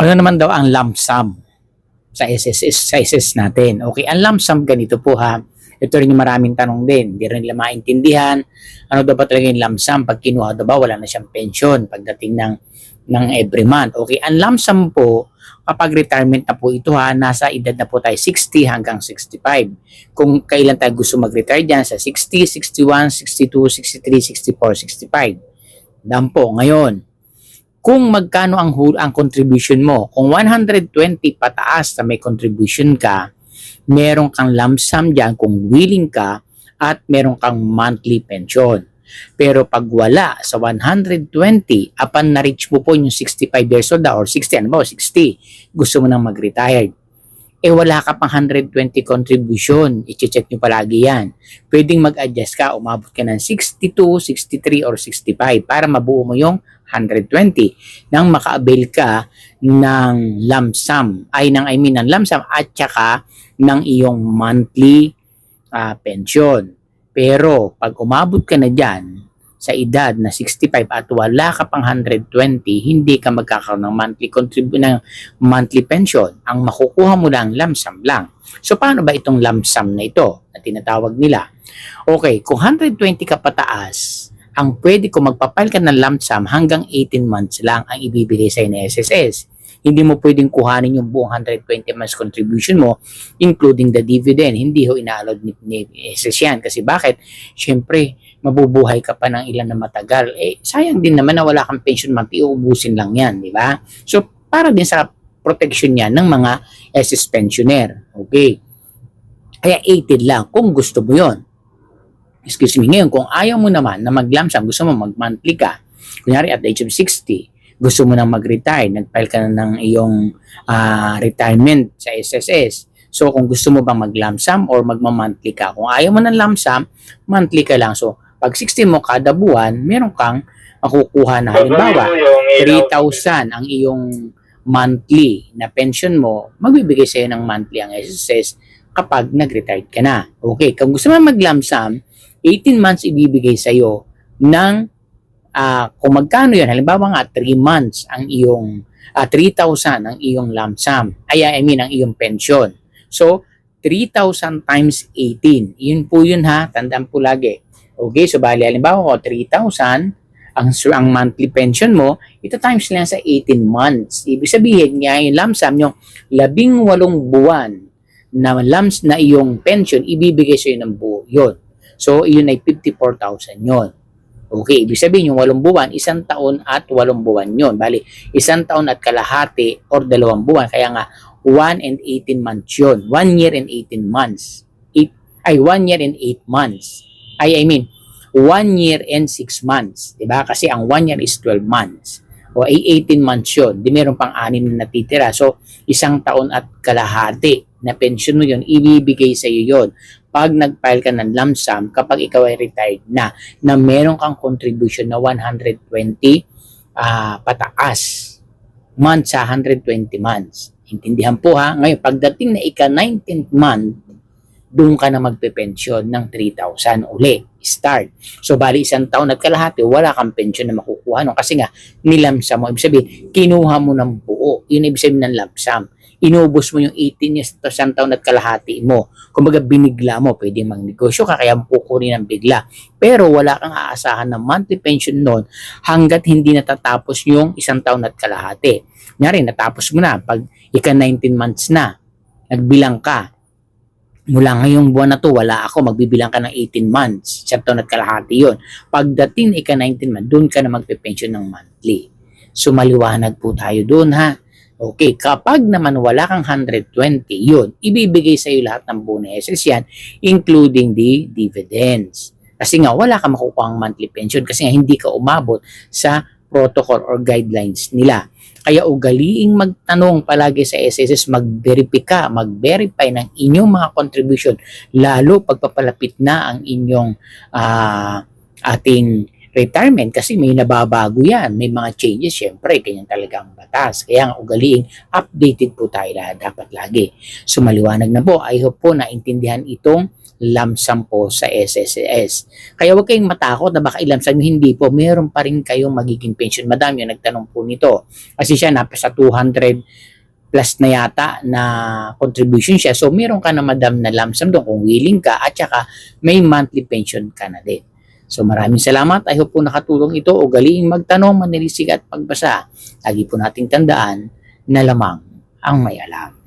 Ano naman daw ang lump sum sa SS natin? Okay, ang lump sum ganito po ha. Ito rin yung maraming tanong din. Hindi rin nila maintindihan. Ano daw ba talaga yung lump sum? Pag kinuha daw ba, wala na siyang pension pagdating ng every month. Okay, ang lump sum po, kapag retirement na po ito ha, nasa edad na po tayo 60 hanggang 65. Kung kailan tayo gusto mag-retire dyan, sa 60, 61, 62, 63, 64, 65. Dan po, ngayon, kung magkano ang contribution mo. Kung 120 pataas na may contribution ka, meron kang lump sum dyan kung willing ka at meron kang monthly pension. Pero pag wala sa 120, upon na-reach mo po yung 65 years old or 60, ano ba, 60, gusto mo nang mag-retire. Wala ka pang 120 contribution. I-check nyo palagi yan. Pwedeng mag-adjust ka, umabot ka ng 62, 63, or 65 para mabuo mo yung 120 nang maka-avail ka ng lump sum, ng lump sum at saka ng iyong monthly pension. Pero pag umabot ka na dyan sa edad na 65 at wala ka pang 120, hindi ka magkakaroon ng monthly pension. Ang makukuha mo lang lump sum lang. So paano ba itong lump sum na ito na tinatawag nila? Okay, kung 120 ka pataas, ang pwede kung magpapile ka ng lump sum hanggang 18 months lang ang ibibigay sa ni SSS. Hindi mo pwedeng kuhanin yung buong 120 months contribution mo, including the dividend. Hindi ho ina-allowed ni SSS yan. Kasi bakit? Siyempre, mabubuhay ka pa ng ilan na matagal. Sayang din naman na wala kang pension month, iuubusin lang yan, di ba? So, para din sa protection yan ng mga SS pensioner. Okay. Kaya 18 lang kung gusto mo yon. Excuse me, ngayon kung ayaw mo naman na mag-lump sum, gusto mo mag-monthly ka, kunyari at the age of 60, gusto mo nang mag-retire, nag-file ka na ng iyong retirement sa SSS. So, kung gusto mo bang mag-lump sum or magma-monthly ka, kung ayaw mo ng lump sum, monthly ka lang. So, pag 60 mo kada buwan, meron kang makukuha na halimbawa, 3,000 ang iyong monthly na pension mo, magbibigay sa'yo ng monthly ang SSS kapag nag-retire ka na. Okay, kung gusto mo mag-lump sum, 18 months ibibigay sa'yo ng kung magkano yun, halimbawa nga 3 months ang iyong 3,000 ang iyong lump sum, ang iyong pension. So, 3,000 times 18. Yun po yun ha, tandaan po lagi. Okay, so bali, halimbawa ko 3,000 ang monthly pension mo, ito times lang sa 18 months. Ibig sabihin nga, yung lump sum, yung 18 buwan na iyong pension, ibibigay sa'yo ng buo yun. So, yun ay 54,000 yun. Okay, ibig sabihin yung 8 buwan, 1 taon at 8 buwan yun. Bali, 1 taon at kalahati or 2 buwan. Kaya nga, 1 and 18 months yun. 1 year and 18 months. 1 year and 8 months. 1 year and 6 months. Diba? Kasi ang 1 year is 12 months. O 18 months yun. Di meron pang 6 na natitira. So, 1 taon at kalahati na pension mo yun, ibibigay sa iyo yun. Pag nag-file ka ng lump sum, kapag ikaw ay retired na meron kang contribution na 120 pataas months sa 120 months. Intindihan po ha? Ngayon, pagdating na ika-19th month, doon ka na magpe-pension ng 3,000 uli. Start. So, bali 1 taon at kalahati, wala kang pension na makukuha. No? Kasi nga, nilamsa mo. Ibig sabihin, kinuha mo ng buo. Yun ibig sabihin ng lump sum. Inubos mo yung 18 years to 1 taon at kalahati mo. Kumbaga, binigla mo. Pwede magnegosyo ka, kaya pukunin ng bigla. Pero wala kang aasahan ng monthly pension noon hanggat hindi natatapos yung 1 taon at kalahati. Nyari, natapos mo na. Pag ika-19 months na, nagbilang ka. Mula ngayong buwan na to, wala ako. Magbibilang ka ng 18 months. 1 taon at kalahati yun. Pagdating ika-19 months, doon ka na magpe-pension ng monthly. So, maliwanag po tayo doon ha. Okay, kapag naman wala kang 120, yun, ibibigay sa iyo lahat ng bonuses yan, including the dividends. Kasi nga, wala kang makukuha ang monthly pension kasi nga hindi ka umabot sa protocol or guidelines nila. Kaya ugaliing magtanong palagi sa SSS, mag-verify ng inyong mga contribution, lalo pagpapalapit na ang inyong ating retirement kasi may nababago yan, may mga changes, syempre, ganyan talaga ang batas. Kaya ang ugaliing updated po tayo dapat lagi. So maliwanag na po, I hope po naintindihan itong lump sum po sa SSS. Kaya huwag kayong matakot na baka i-lump sum, hindi po, meron pa rin kayong magiging pension. Madam, yung nagtanong po nito. Kasi siya napasa 200 plus na yata na contribution siya. So meron ka na madam na lump sum doon kung willing ka at saka may monthly pension ka na din. So maraming salamat. I hope po nakatulong ito. Ugaliing magtanong, manilisig at pagbasa. Lagi po nating tandaan na lamang ang may alam.